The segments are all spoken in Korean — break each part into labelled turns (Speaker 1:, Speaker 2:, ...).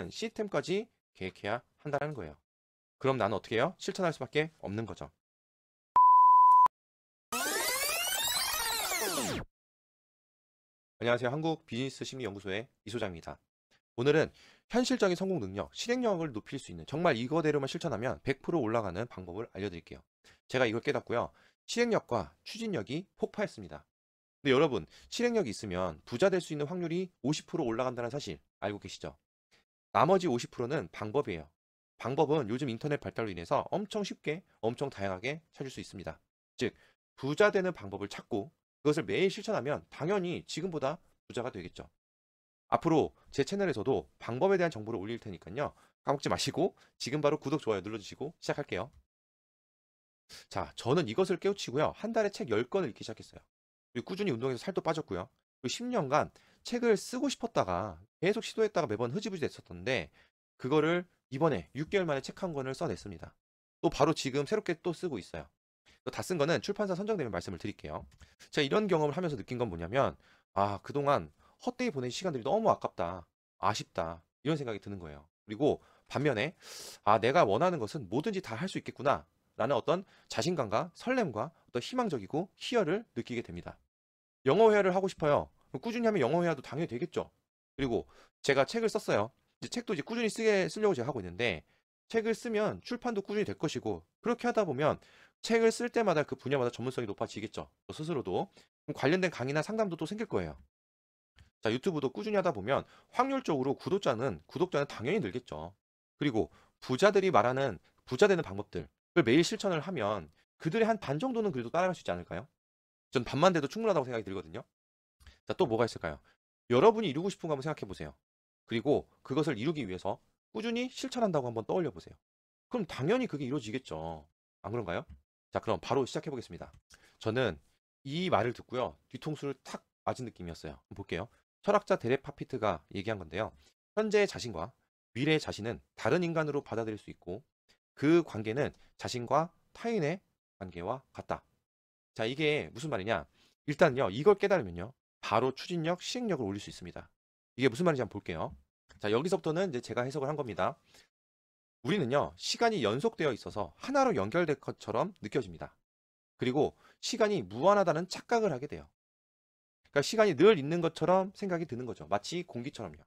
Speaker 1: 시스템까지 계획해야 한다는 거예요. 그럼 나는 어떻게 해요? 실천할 수밖에 없는 거죠. 안녕하세요. 한국 비즈니스 심리연구소의 이소장입니다. 오늘은 현실적인 성공 능력, 실행력을 높일 수 있는 정말 이거대로만 실천하면 100% 올라가는 방법을 알려드릴게요. 제가 이걸 깨닫고요. 실행력과 추진력이 폭파했습니다. 근데 여러분, 실행력이 있으면 부자 될 수 있는 확률이 50% 올라간다는 사실 알고 계시죠? 나머지 50%는 방법이에요. 방법은 요즘 인터넷 발달로 인해서 엄청 쉽게, 엄청 다양하게 찾을 수 있습니다. 즉, 부자 되는 방법을 찾고 그것을 매일 실천하면 당연히 지금보다 부자가 되겠죠. 앞으로 제 채널에서도 방법에 대한 정보를 올릴 테니까요. 까먹지 마시고 지금 바로 구독, 좋아요 눌러주시고 시작할게요. 자, 저는 이것을 깨우치고요. 한 달에 책 10권을 읽기 시작했어요. 그리고 꾸준히 운동해서 살도 빠졌고요. 그리고 10년간 책을 쓰고 싶었다가 계속 시도했다가 매번 흐지부지 됐었던데 그거를 이번에 6개월 만에 책 한 권을 써냈습니다. 또 바로 지금 새롭게 또 쓰고 있어요. 다 쓴 거는 출판사 선정되면 말씀을 드릴게요. 제가 이런 경험을 하면서 느낀 건 뭐냐면 그동안 헛되이 보낸 시간들이 너무 아깝다. 아쉽다. 이런 생각이 드는 거예요. 그리고 반면에 내가 원하는 것은 뭐든지 다 할 수 있겠구나. 라는 어떤 자신감과 설렘과 어떤 희망적이고 희열을 느끼게 됩니다. 영어 회화를 하고 싶어요. 그럼 꾸준히 하면 영어 회화도 당연히 되겠죠. 그리고 제가 책을 썼어요. 이제 책도 이제 꾸준히 쓰려고 제가 하고 있는데 책을 쓰면 출판도 꾸준히 될 것이고 그렇게 하다 보면 책을 쓸 때마다 그 분야마다 전문성이 높아지겠죠. 저 스스로도. 그럼 관련된 강의나 상담도 또 생길 거예요. 자, 유튜브도 꾸준히 하다 보면 확률적으로 구독자는 당연히 늘겠죠. 그리고 부자들이 말하는 부자 되는 방법들을 매일 실천을 하면 그들의 한 반 정도는 그래도 따라갈 수 있지 않을까요? 전 반만 돼도 충분하다고 생각이 들거든요. 자, 또 뭐가 있을까요? 여러분이 이루고 싶은 거 한번 생각해 보세요. 그리고 그것을 이루기 위해서 꾸준히 실천한다고 한번 떠올려 보세요. 그럼 당연히 그게 이루어지겠죠. 안 그런가요? 자, 그럼 바로 시작해 보겠습니다. 저는 이 말을 듣고요. 뒤통수를 탁 맞은 느낌이었어요. 한번 볼게요. 철학자 데렉 파피트가 얘기한 건데요. 현재의 자신과 미래의 자신은 다른 인간으로 받아들일 수 있고 그 관계는 자신과 타인의 관계와 같다. 자, 이게 무슨 말이냐? 일단요, 이걸 깨달으면요, 바로 추진력, 실행력을 올릴 수 있습니다. 이게 무슨 말인지 한번 볼게요. 자, 여기서부터는 이제 제가 해석을 한 겁니다. 우리는요, 시간이 연속되어 있어서 하나로 연결될 것처럼 느껴집니다. 그리고 시간이 무한하다는 착각을 하게 돼요. 그러니까 시간이 늘 있는 것처럼 생각이 드는 거죠. 마치 공기처럼요.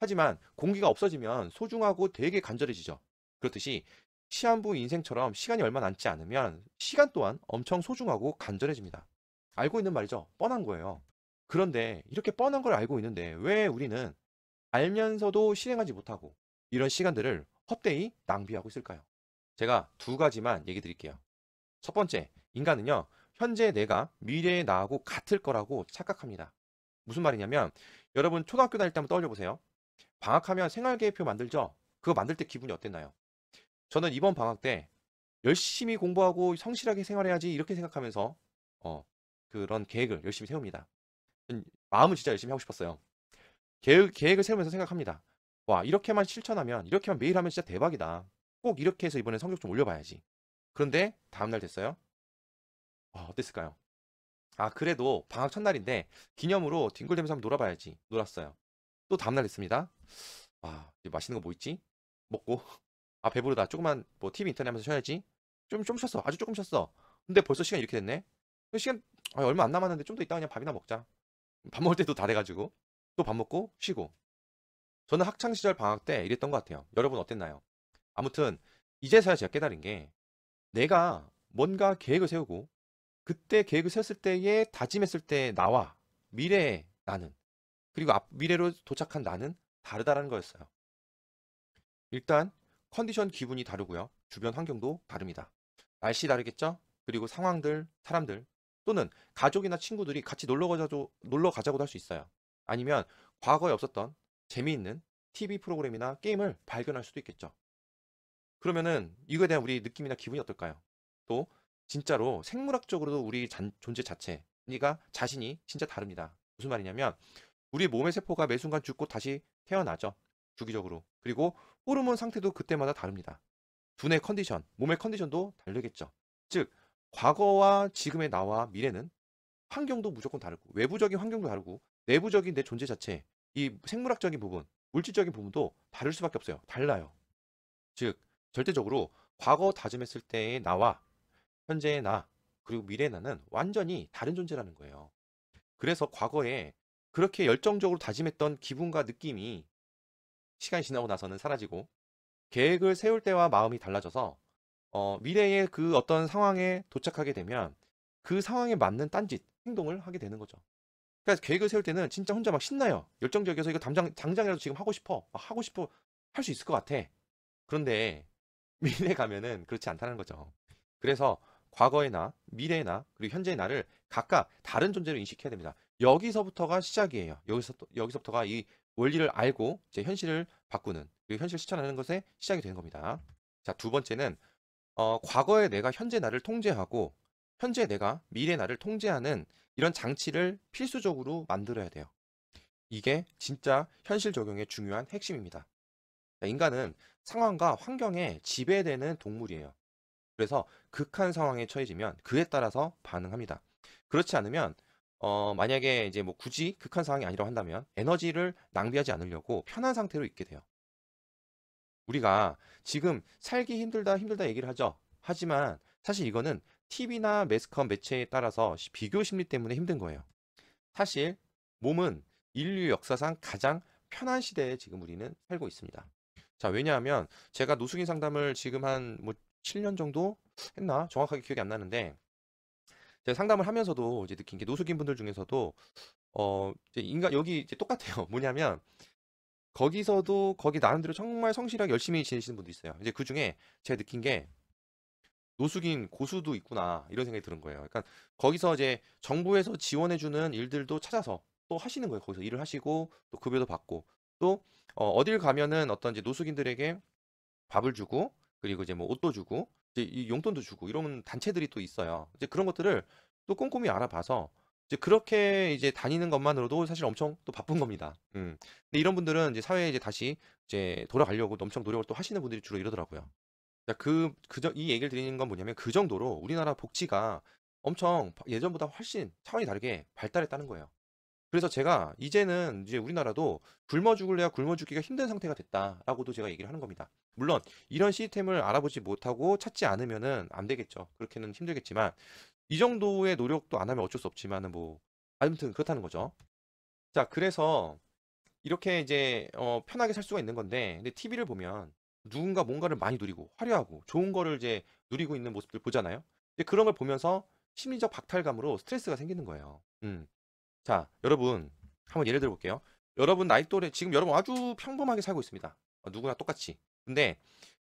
Speaker 1: 하지만 공기가 없어지면 소중하고 되게 간절해지죠. 그렇듯이 시한부 인생처럼 시간이 얼마 남지 않으면 시간 또한 엄청 소중하고 간절해집니다. 알고 있는 말이죠. 뻔한 거예요. 그런데 이렇게 뻔한 걸 알고 있는데 왜 우리는 알면서도 실행하지 못하고 이런 시간들을 헛되이 낭비하고 있을까요? 제가 두 가지만 얘기 드릴게요. 첫 번째, 인간은요, 현재 내가 미래의 나하고 같을 거라고 착각합니다. 무슨 말이냐면, 여러분 초등학교 다닐 때 한번 떠올려 보세요. 방학하면 생활계획표 만들죠? 그거 만들 때 기분이 어땠나요? 저는 이번 방학 때 열심히 공부하고 성실하게 생활해야지 이렇게 생각하면서 어, 그런 계획을 열심히 세웁니다. 마음은 진짜 열심히 하고 싶었어요. 계획을 세우면서 생각합니다. 와, 이렇게만 실천하면, 이렇게만 매일 하면 진짜 대박이다. 꼭 이렇게 해서 이번에 성적 좀 올려봐야지. 그런데 다음날 됐어요. 어땠을까요? 그래도 방학 첫날인데 기념으로 뒹굴대면서 한번 놀아봐야지. 놀았어요. 또 다음날 됐습니다. 이제 맛있는 거 뭐 있지? 먹고 배부르다. 조금만 뭐 TV 인터넷 하면서 쉬어야지. 좀 쉬었어. 아주 조금 쉬었어. 근데 벌써 시간 이렇게 됐네. 시간 얼마 안 남았는데 좀 더 이따 그냥 밥이나 먹자. 밥 먹을 때도 다 돼가지고 또 밥 먹고 쉬고. 저는 학창 시절 방학 때 이랬던 것 같아요. 여러분 어땠나요? 아무튼 이제서야 제가 깨달은 게 내가 뭔가 계획을 세우고 그때 계획을 세웠을 때에 다짐했을 때 나와 미래의 나는 그리고 미래로 도착한 나는 다르다라는 거였어요. 일단 컨디션 기분이 다르고요. 주변 환경도 다릅니다. 날씨 다르겠죠? 그리고 상황들, 사람들 또는 가족이나 친구들이 같이 놀러 가자고도 할 수 있어요. 아니면 과거에 없었던 재미있는 TV 프로그램이나 게임을 발견할 수도 있겠죠. 그러면은 이거에 대한 우리 느낌이나 기분이 어떨까요? 또 진짜로 생물학적으로도 우리 존재 자체가 자신이 진짜 다릅니다. 무슨 말이냐면 우리 몸의 세포가 매 순간 죽고 다시 태어나죠. 주기적으로. 그리고 호르몬 상태도 그때마다 다릅니다. 두뇌 컨디션, 몸의 컨디션도 다르겠죠. 즉 과거와 지금의 나와 미래는 환경도 무조건 다르고 외부적인 환경도 다르고 내부적인 내 존재 자체 이 생물학적인 부분 물질적인 부분도 다를 수밖에 없어요. 달라요. 즉, 절대적으로 과거 다짐했을 때의 나와 현재의 나, 그리고 미래의 나는 완전히 다른 존재라는 거예요. 그래서 과거에 그렇게 열정적으로 다짐했던 기분과 느낌이 시간이 지나고 나서는 사라지고, 계획을 세울 때와 마음이 달라져서 미래의 그 어떤 상황에 도착하게 되면 그 상황에 맞는 딴짓, 행동을 하게 되는 거죠. 그러니까 계획을 세울 때는 진짜 혼자 막 신나요. 열정적이어서 이거 당장이라도 지금 하고 싶어. 하고 싶어. 할 수 있을 것 같아. 그런데 미래 가면은 그렇지 않다는 거죠. 그래서 과거의 나, 미래의 나, 그리고 현재의 나를 각각 다른 존재로 인식해야 됩니다. 여기서부터가 시작이에요. 여기서부터가 이 원리를 알고 이제 현실을 바꾸는, 그리고 현실 실천하는 것에 시작이 되는 겁니다. 자, 두 번째는 과거의 내가 현재 나를 통제하고 현재 내가 미래 나를 통제하는 이런 장치를 필수적으로 만들어야 돼요. 이게 진짜 현실 적용의 중요한 핵심입니다. 자, 인간은 상황과 환경에 지배되는 동물이에요. 그래서 극한 상황에 처해지면 그에 따라서 반응합니다. 그렇지 않으면 만약에 이제 뭐 굳이 극한 상황이 아니라고 한다면 에너지를 낭비하지 않으려고 편한 상태로 있게 돼요. 우리가 지금 살기 힘들다 힘들다 얘기를 하죠. 하지만 사실 이거는 TV나 매스컴 매체에 따라서 비교 심리 때문에 힘든 거예요. 사실 몸은 인류 역사상 가장 편한 시대에 지금 우리는 살고 있습니다. 자, 왜냐하면 제가 노숙인 상담을 지금 한 뭐 7년 정도 했나? 정확하게 기억이 안 나는데, 제가 상담을 하면서도 이제 느낀 게 노숙인 분들 중에서도 이제 인간 여기 이제 똑같아요. 뭐냐면 거기서도 거기 나름대로 정말 성실하게 열심히 지내시는 분도 있어요. 이제 그중에 제가 느낀 게 노숙인 고수도 있구나 이런 생각이 드는 거예요. 그러니까 거기서 이제 정부에서 지원해주는 일들도 찾아서 또 하시는 거예요. 거기서 일을 하시고 또 급여도 받고 또 어딜 가면은 어떤 이제 노숙인들에게 밥을 주고 그리고 이제 뭐 옷도 주고 이제 이 용돈도 주고 이런 단체들이 또 있어요. 이제 그런 것들을 또 꼼꼼히 알아봐서 이제 그렇게 이제 다니는 것만으로도 사실 엄청 또 바쁜 겁니다. 근데 이런 분들은 이제 사회에 이제 다시 이제 돌아가려고 엄청 노력을 또 하시는 분들이 주로 이러더라고요. 자, 이 얘기를 드리는 건 뭐냐면 그 정도로 우리나라 복지가 엄청 예전보다 훨씬 차원이 다르게 발달했다는 거예요. 그래서 제가 이제는 이제 우리나라도 굶어 죽을래야 굶어 죽기가 힘든 상태가 됐다라고도 제가 얘기를 하는 겁니다. 물론 이런 시스템을 알아보지 못하고 찾지 않으면은 안 되겠죠. 그렇게는 힘들겠지만 이 정도의 노력도 안 하면 어쩔 수 없지만은 뭐 아무튼 그렇다는 거죠. 자, 그래서 이렇게 이제 편하게 살 수가 있는 건데 근데 TV를 보면 누군가 뭔가를 많이 누리고 화려하고 좋은 거를 이제 누리고 있는 모습들 보잖아요. 근데 그런 걸 보면서 심리적 박탈감으로 스트레스가 생기는 거예요. 자, 여러분 한번 예를 들어 볼게요. 여러분 나이 또래 지금 여러분 아주 평범하게 살고 있습니다. 누구나 똑같이. 근데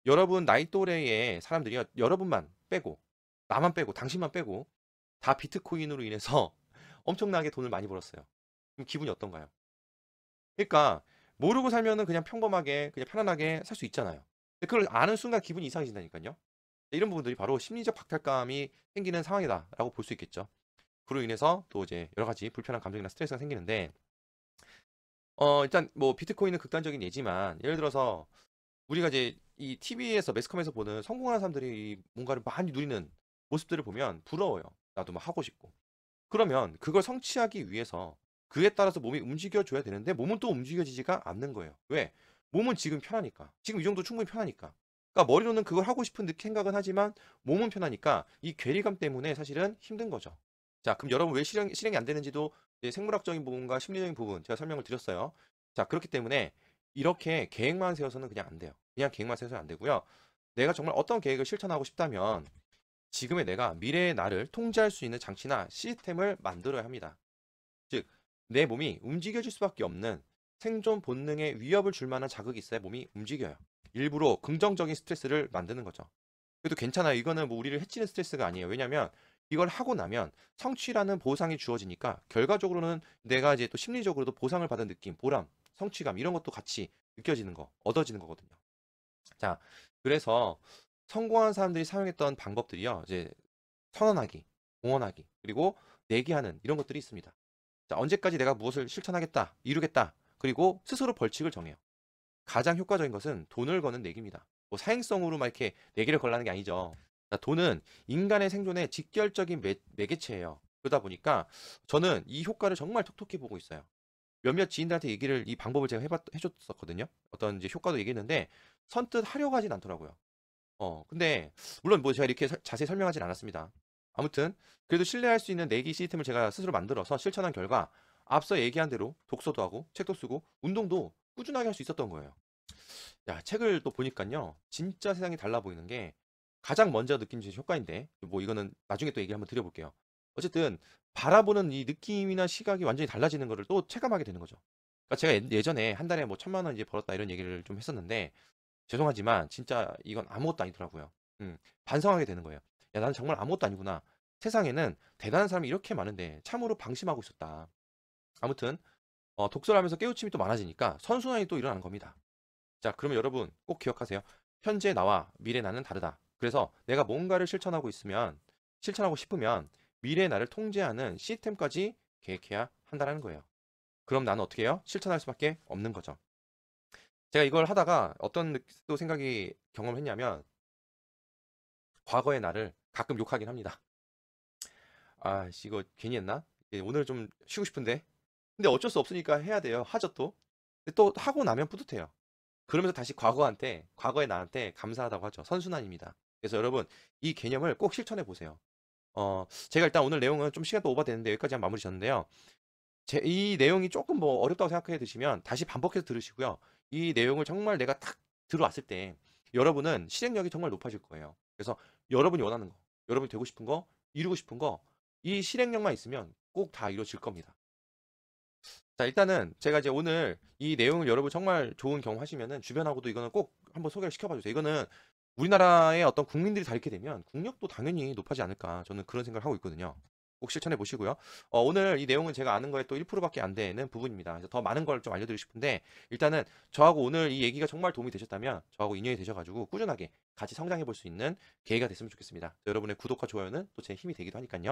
Speaker 1: 여러분 나이 또래의 사람들이 여러분만 빼고 나만 빼고 당신만 빼고 다 비트코인으로 인해서 엄청나게 돈을 많이 벌었어요. 그럼 기분이 어떤가요? 그러니까 모르고 살면은 그냥 평범하게 그냥 편안하게 살 수 있잖아요. 근데 그걸 아는 순간 기분이 이상해진다니까요. 이런 부분들이 바로 심리적 박탈감이 생기는 상황이다라고 볼 수 있겠죠. 그로 인해서 또 이제 여러 가지 불편한 감정이나 스트레스가 생기는데 일단 뭐 비트코인은 극단적인 예지만 예를 들어서 우리가 이제 이 TV에서 매스컴에서 보는 성공하는 사람들이 뭔가를 많이 누리는 모습들을 보면 부러워요. 나도 막 하고 싶고. 그러면 그걸 성취하기 위해서 그에 따라서 몸이 움직여줘야 되는데 몸은 또 움직여지지가 않는 거예요. 왜? 몸은 지금 편하니까. 지금 이 정도 충분히 편하니까. 그러니까 머리로는 그걸 하고 싶은 생각은 하지만 몸은 편하니까 이 괴리감 때문에 사실은 힘든 거죠. 자, 그럼 여러분 왜 실행이 안 되는지도 이제 생물학적인 부분과 심리적인 부분 제가 설명을 드렸어요. 자, 그렇기 때문에 이렇게 계획만 세워서는 그냥 안 돼요. 그냥 계획만 세워서는 안 되고요. 내가 정말 어떤 계획을 실천하고 싶다면 지금의 내가 미래의 나를 통제할 수 있는 장치나 시스템을 만들어야 합니다. 즉, 내 몸이 움직여질 수밖에 없는 생존 본능에 위협을 줄 만한 자극이 있어야 몸이 움직여요. 일부러 긍정적인 스트레스를 만드는 거죠. 그래도 괜찮아요. 이거는 뭐 우리를 해치는 스트레스가 아니에요. 왜냐면 이걸 하고 나면 성취라는 보상이 주어지니까 결과적으로는 내가 이제 또 심리적으로도 보상을 받은 느낌, 보람, 성취감 이런 것도 같이 느껴지는 거, 얻어지는 거거든요. 자, 그래서 성공한 사람들이 사용했던 방법들이요. 이제 선언하기, 공언하기, 그리고 내기하는 이런 것들이 있습니다. 자, 언제까지 내가 무엇을 실천하겠다, 이루겠다, 그리고 스스로 벌칙을 정해요. 가장 효과적인 것은 돈을 거는 내기입니다. 뭐 사행성으로 막 이렇게 내기를 걸라는 게 아니죠. 자, 돈은 인간의 생존의 직결적인 매개체예요. 그러다 보니까 저는 이 효과를 정말 톡톡히 보고 있어요. 몇몇 지인들한테 얘기를 이 방법을 제가 해줬었거든요. 어떤 이제 효과도 얘기했는데 선뜻 하려고 하진 않더라고요. 근데 물론 뭐 제가 이렇게 자세히 설명하진 않았습니다. 아무튼 그래도 신뢰할 수 있는 내기 시스템을 제가 스스로 만들어서 실천한 결과 앞서 얘기한 대로 독서도 하고 책도 쓰고 운동도 꾸준하게 할 수 있었던 거예요. 야, 책을 또 보니까요. 진짜 세상이 달라 보이는 게 가장 먼저 느낀 효과인데 뭐 이거는 나중에 또 얘기 한번 드려볼게요. 어쨌든 바라보는 이 느낌이나 시각이 완전히 달라지는 거를 또 체감하게 되는 거죠. 그러니까 제가 예전에 한 달에 뭐 1,000만 원 이제 벌었다 이런 얘기를 좀 했었는데 죄송하지만 진짜 이건 아무것도 아니더라고요. 반성하게 되는 거예요. 야, 나는 정말 아무것도 아니구나. 세상에는 대단한 사람이 이렇게 많은데 참으로 방심하고 있었다. 아무튼 독서를 하면서 깨우침이 또 많아지니까 선순환이 또 일어나는 겁니다. 자, 그러면 여러분 꼭 기억하세요. 현재 나와 미래 나는 다르다. 그래서 내가 뭔가를 실천하고 싶으면 미래 나를 통제하는 시스템까지 계획해야 한다는 거예요. 그럼 나는 어떻게 해요? 실천할 수밖에 없는 거죠. 제가 이걸 하다가 어떤 또 생각이 경험했냐면 과거의 나를 가끔 욕하긴 합니다. 아, 씨, 이거 괜히 했나? 오늘 좀 쉬고 싶은데. 근데 어쩔 수 없으니까 해야 돼요. 하죠 또. 근데 또 하고 나면 뿌듯해요. 그러면서 다시 과거의 나한테 감사하다고 하죠. 선순환입니다. 그래서 여러분, 이 개념을 꼭 실천해 보세요. 제가 일단 오늘 내용은 좀 시간도 오버됐는데 여기까지 한 마무리 졌는데요. 이 내용이 조금 뭐 어렵다고 생각해 드시면 다시 반복해서 들으시고요. 이 내용을 정말 내가 딱 들어왔을 때 여러분은 실행력이 정말 높아질 거예요. 그래서 여러분이 원하는 거, 여러분이 되고 싶은 거, 이루고 싶은 거, 이 실행력만 있으면 꼭 다 이루어질 겁니다. 자, 일단은 제가 이제 오늘 이 내용을 여러분 정말 좋은 경험 하시면은 주변하고도 이거는 꼭 한번 소개를 시켜봐 주세요. 이거는 우리나라의 어떤 국민들이 다 이렇게 되면 국력도 당연히 높아지지 않을까. 저는 그런 생각을 하고 있거든요. 꼭 실천해 보시고요. 오늘 이 내용은 제가 아는 거에 또 1%밖에 안 되는 부분입니다. 그래서 더 많은 걸 좀 알려드리고 싶은데 일단은 저하고 오늘 이 얘기가 정말 도움이 되셨다면 저하고 인연이 되셔가지고 꾸준하게 같이 성장해 볼 수 있는 계기가 됐으면 좋겠습니다. 여러분의 구독과 좋아요는 또 제 힘이 되기도 하니까요.